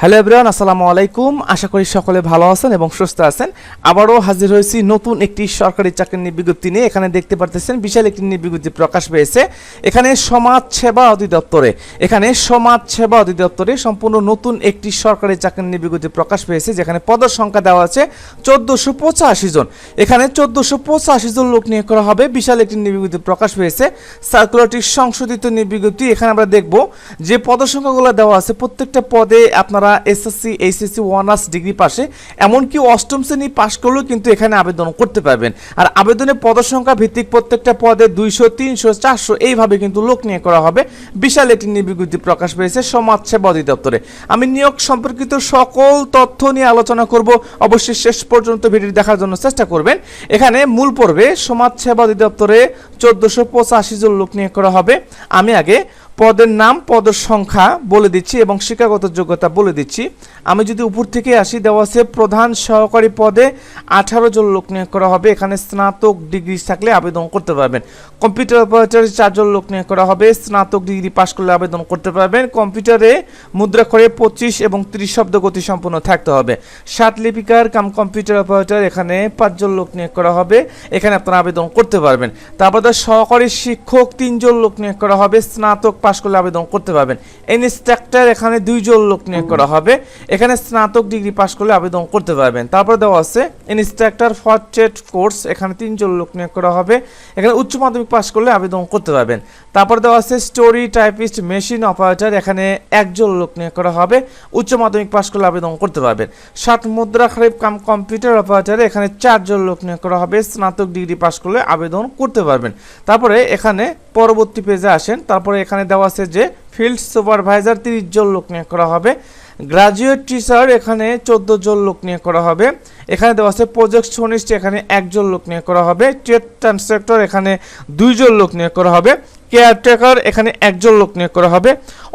Hello everyone, আসসালামু আলাইকুম। আশা করি সকলে ভালো আছেন এবং সুস্থ আছেন। আবারও হাজির হয়েছি নতুন একটি সরকারি চাকরির নিয়োগ বিজ্ঞপ্তি নিয়ে। এখানে দেখতে পারতেছেন বিশাল একটি নিয়োগ বিজ্ঞপ্তি প্রকাশ পেয়েছে। এখানে সমাজ সেবা অধিদপ্তরে সম্পূর্ণ নতুন একটি সরকারি চাকরির নিয়োগ বিজ্ঞপ্তি প্রকাশ পেয়েছে, যেখানে পদের সংখ্যা দেওয়া আছে 1485 জন। এখানে 1485 জন লোক নিয়োগ করা হবে। বিশাল একটি নিয়োগ বিজ্ঞপ্তি প্রকাশ পেয়েছে, সার্কুলারটি সংশোধিত নিয়োগ বিজ্ঞপ্তি। এখানে আমরা দেখব যে পদের সংখ্যাগুলো দেওয়া আছে। প্রত্যেকটা পদে আপনারা এসএসসি, এইচএসসি, অনার্স ডিগ্রি পাশে, এমনকি অষ্টম শ্রেণী পাশ করলেও কিন্তু এখানে আবেদন করতে পারবেন। আর আবেদনের পদের সংখ্যা ভিত্তিক প্রত্যেকটা পদে 200, 300, 400 এইভাবে কিন্তু লোক নিয়োগ করা হবে। বিশাল একটি নিয়োগ বিজ্ঞপ্তি প্রকাশ পেয়েছে সমাজ সেবা অধিদপ্তরে। আমি নিয়োগ সম্পর্কিত সকল তথ্য নিয়ে আলোচনা করব, অবশ্যই শেষ পর্যন্ত ভিডিও দেখার জন্য চেষ্টা করবেন। এখানে মূল পর্বে সমাজ সেবা অধিদপ্তরে 1485 জন লোক নিয়োগ করা হবে। আমি আগে পদের নাম, পদের সংখ্যা বলে দিচ্ছি এবং শিক্ষাগত যোগ্যতা বলে দিচ্ছি। আমি যদি উপর থেকে আসি, দেওয়া আছে প্রধান সহকারী পদে 18 জন লোক নিয়োগ করা হবে। এখানে স্নাতক ডিগ্রি থাকলে আবেদন করতে পারবেন। কম্পিউটার অপারেটরে 4 জন লোক নিয়োগ করা হবে। স্নাতক ডিগ্রি পাশ করলে আবেদন করতে পারবেন। কম্পিউটারে মুদ্রাক্ষরে 25 এবং 30 শব্দ গতি সম্পন্ন থাকতে হবে। 7 লিপিকার কাম কম্পিউটার অপারেটর, এখানে 5 জন লোক নিয়োগ করা হবে। এখানে আপনারা আবেদন করতে পারবেন। তারপরে সহকারী শিক্ষক 3 জন লোক নিয়োগ করা হবে। স্নাতক পাশ করলে আবেদন করতে পারবেন। ইনস্ট্রাক্টর এখানে 2 জন লোক নিয়োগ করা হবে। এখানে স্নাতক ডিগ্রি পাশ করলে আবেদন করতে পারবেন। তারপর দেওয়া আছে ইনস্ট্রাক্টর ফর ট্রেড কোর্স, এখানে 3 জন লোক নিয়োগ করা হবে। এখানে উচ্চ মাধ্যমিক পাশ করলে আবেদন করতে পারবেন। তারপর দেওয়া আছে স্টোরি টাইপিস্ট মেশিন অপারেটর, এখানে 1 জন লোক নিয়োগ করা হবে। উচ্চ মাধ্যমিক পাশ করলে আবেদন করতে পারবেন। 7 মুদ্রাক্ষরিক কাম কম্পিউটার অপারেটর, এখানে 4 জন লোক নিয়োগ করা হবে। স্নাতক ডিগ্রি পাশ করলে আবেদন করতে পারবেন। তারপরে এখানে পরবর্তী পেজে আসেন। তারপরে এখানে দেওয়া আছে যে ফিল্ড সুপারভাইজার 30 জন লোক নিয়োগ করা হবে। গ্রাজুয়েট টিচার এখানে 14 জন লোক নিয়োগ করা হবে। এখানে দেওয়া আছে প্রজেকশনিস্ট, এখানে 1 জন লোক নিয়োগ করা হবে। ট্রেড ট্রান্সট্রাক্টর এখানে 2 জন লোক নিয়োগ করা হবে। কেয়ারটেকার এখানে 1 জন লোক নিয়োগ করা হবে।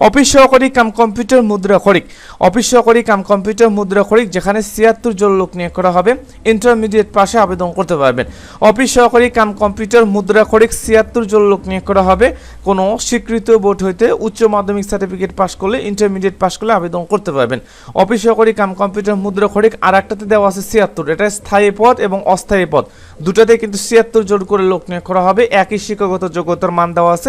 অফিস সহকারী কাম কম্পিউটার মুদ্রাক্ষরিক, যেখানে 76 জন লোক নিয়োগ করা হবে। ইন্টারমিডিয়েট পাশে আবেদন করতে পারবেন। অফিস সহকারী কাম কম্পিউটার মুদ্রাক্ষরিক 76 জন লোক নিয়োগ করা হবে। কোনো স্বীকৃত বোর্ড হইতে উচ্চ মাধ্যমিক সার্টিফিকেট পাশ করলে, ইন্টারমিডিয়েট পাশ করলে আবেদন করতে পারবেন। অফিস সহকারী কাম কম্পিউটার মুদ্রাক্ষরিক আর একটাতে দেওয়া আছে 76, এটা স্থায়ী পদ এবং অস্থায়ী পদ, দুটাতে কিন্তু 76 জন করে লোক নিয়োগ করা হবে। একই শিক্ষাগত যোগ্যতার মান দেওয়া আছে।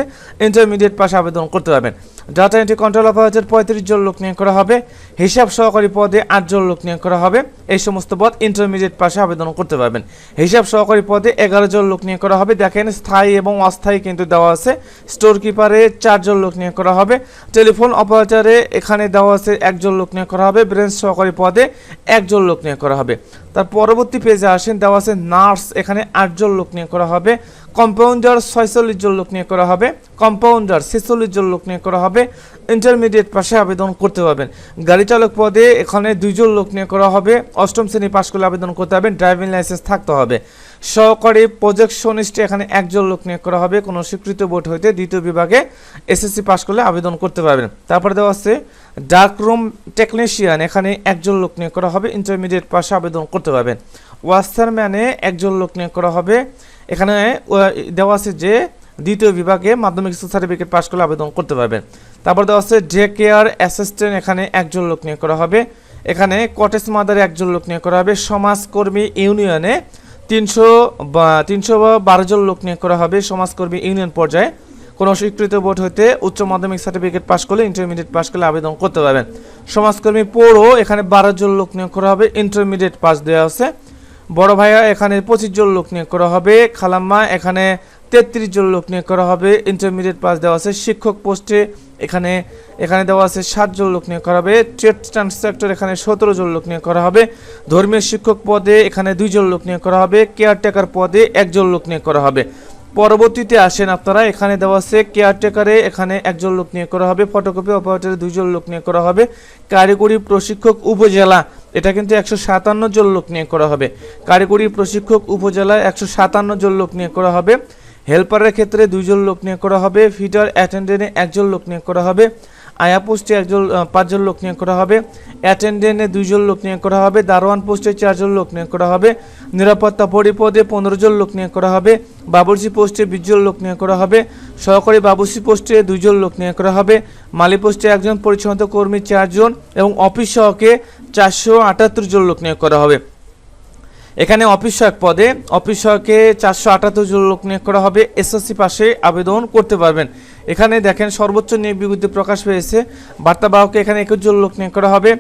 ইন্টারমিডিয়েট পাশে আবেদন করতে পারবেন। ডাটা এন্ট্রি কন্ট্রোল অপারেটর 35 জন লোক নিয়োগ করা হবে। হিসাব সহকারী পদে 8 জন লোক নিয়োগ করা হবে। এই সমস্ত পদ ইন্টারমিডিয়েট পাশে আবেদন করতে পারবেন। হিসাব সহকারী পদে 11 জন লোক নিয়োগ করা হবে। দেখেন স্থায়ী এবং অস্থায়ী কিন্তু দেওয়া আছে। স্টোর কিপারে 4 জন লোক নিয়োগ করা হবে। টেলিফোন অপারেটরে এখানে দেওয়া আছে 1 জন লোক নিয়োগ করা হবে। ব্রেঞ্চ সহকারী পদে 1 জন লোক নিয়োগ করা হবে। তার পরবর্তী পেজে আসেন, দেওয়া আছে নার্স, এখানে 8 জন লোক নিয়োগ করা হবে। কম্পাউন্ডার 46 জন লোক নিয়োগ করা হবে। কম্পাউন্ডার 46 জন লোক নিয়োগ করা হবে। ইন্টারমিডিয়েট পাশে আবেদন করতে পারবেন। গাড়ি চালক পদে এখানে 2 জন লোক নিয়োগ করা হবে। অষ্টম শ্রেণী পাশ করলে আবেদন করতে পারবেন। ড্রাইভিং লাইসেন্স থাকতে হবে। সহকারী প্রজেকশনিস্টে এখানে 1 জন লোক নিয়োগ করা হবে। কোনো স্বীকৃত বোর্ড হইতে দ্বিতীয় বিভাগে এসএসসি পাশ করলে আবেদন করতে পারবেন। তারপরে দেওয়া আছে ডার্ক রুম টেকনিশিয়ান, এখানে 1 জন লোক নিয়োগ করা হবে। ইন্টারমিডিয়েট পাশে আবেদন করতে পারবেন। ওয়াশারম্যানে 1 জন লোক নিয়োগ করা হবে। এখানে দেওয়া আছে যে দ্বিতীয় বিভাগে মাধ্যমিক সার্টিফিকেট পাশ করলে আবেদন করতে পারবেন। তারপর দেওয়া আছে ডে কেয়ার অ্যাসিস্ট্যান্ট, এখানে 1 জন লোক নিয়োগ করা হবে। এখানে কটেজ মাদারে 1 জন লোক নিয়োগ করা হবে। সমাজকর্মী ইউনিয়নে 312 জন লোক নিয়োগ করা হবে। সমাজকর্মী ইউনিয়ন পর্যায়ে কোনো স্বীকৃত বোর্ড হইতে উচ্চ মাধ্যমিক সার্টিফিকেট পাশ করলে, ইন্টারমিডিয়েট পাশ করলে আবেদন করতে পারবেন। সমাজকর্মী পৌর এখানে 12 জন লোক নিয়োগ করা হবে। ইন্টারমিডিয়েট পাস দেওয়া আছে। বড় ভাইয়া এখানে 25 জন লোক নিয়োগ করা হবে। খালাম্মা এখানে 33 জন লোক নিয়োগ করা হবে। ইন্টারমিডিয়েট পাস দেওয়া আছে। শিক্ষক পোস্টে এখানে দেওয়া আছে 7 জন লোক নিয়োগ করা হবে। ট্রেড ট্রান্সট্রাক্টর এখানে 17 জন লোক নিয়োগ করা হবে। ধর্মীয় শিক্ষক পদে এখানে 2 জন লোক নিয়োগ করা হবে। কেয়ারটেকার পদে 1 জন লোক নিয়োগ করা হবে। পরবর্তীতে আসেন আপনারা, এখানে দেওয়া আছে কেয়ারটেকারে এখানে 1 জন লোক নিয়োগ করা হবে। ফটোকপি অপারেটরে 2 জন লোক নিয়োগ করা হবে। কারিগরি প্রশিক্ষক উপজেলা, এটা কিন্তু 157 জন লোক নিয়োগ করা হবে। কারিগরি প্রশিক্ষক উপজেলায় 157 জন লোক নিয়োগ করা হবে। হেল্পারের ক্ষেত্রে 2 জন লোক নিয়োগ করা হবে। ফিটার অ্যাটেন্ডেন্টে 1 জন লোক নিয়োগ করা হবে। আয়া পোস্টে 5 জন লোক নিয়োগ করা হবে, অ্যাটেন্ডেন্টে 2 জন লোক নিয়োগ করা হবে, দারোয়ান পোস্টে 4 জন লোক নিয়োগ করা হবে, নিরাপত্তা পরিপদে 15 জন লোক নিয়োগ করা হবে, বাবুর্চি পোস্টে 20 জন লোক নিয়োগ করা হবে, সহকারী বাবুর্চি পোস্টে 2 জন লোক নিয়োগ করা হবে, মালি পোস্টে 1 জন, পরিচ্ছন্নতা কর্মী 4 জন এবং অফিস সহকে 478 জন লোক নিয়োগ করা হবে। এখানে অফিস সহায়ক পদে অফিস সহায়কে 478 জন লোক নিয়োগ করা হবে। এসএসসি পাশে আবেদন করতে পারবেন। এখানে দেখেন সর্বোচ্চ নিয়োগ বিজ্ঞপ্তি প্রকাশ পেয়েছে। বার্তাবাহকে এখানে 21 জন লোক নিয়োগ করা হবে।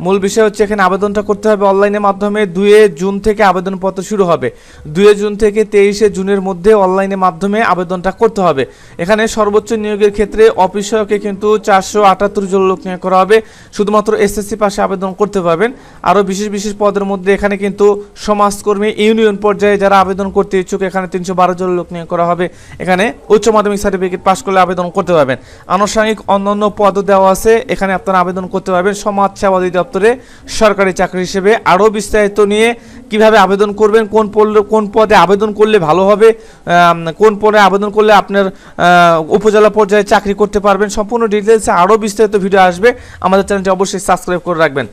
মূল বিষয় হচ্ছে এখানে আবেদনটা করতে হবে অনলাইনের মাধ্যমে। 2 জুন থেকে আবেদনপত্র শুরু হবে। 2 জুন থেকে 23 জুনের মধ্যে অনলাইনের মাধ্যমে আবেদনটা করতে হবে। এখানে সর্বোচ্চ নিয়োগের ক্ষেত্রে অফিস সহায়কে কিন্তু 478 জন লোক নিয়োগ করা হবে। শুধুমাত্র এসএসসি পাশে আবেদন করতে পারবেন। আরও বিশেষ বিশেষ পদের মধ্যে এখানে কিন্তু সমাজকর্মী ইউনিয়ন পর্যায়ে যারা আবেদন করতে ইচ্ছুক এখানে 312 জন লোক নিয়োগ করা হবে। এখানে উচ্চ মাধ্যমিক সার্টিফিকেট পাস করলে আবেদন করতে পারবেন। আনুষঙ্গিক অন্যান্য পদও দেওয়া আছে, এখানে আপনারা আবেদন করতে পারবেন সমাজ সেবা অধিদপ্তরে সরকারি চাকরি হিসেবে। আরও বিস্তারিত নিয়ে কিভাবে আবেদন করবেন, কোন পদে আবেদন করলে ভালো হবে, কোন পদে আবেদন করলে আপনার উপজেলা পর্যায়ে চাকরি করতে পারবেন, সম্পূর্ণ ডিটেলসে আরও বিস্তারিত ভিডিও আসবে। আমাদের চ্যানেলটি অবশ্যই সাবস্ক্রাইব করে রাখবেন।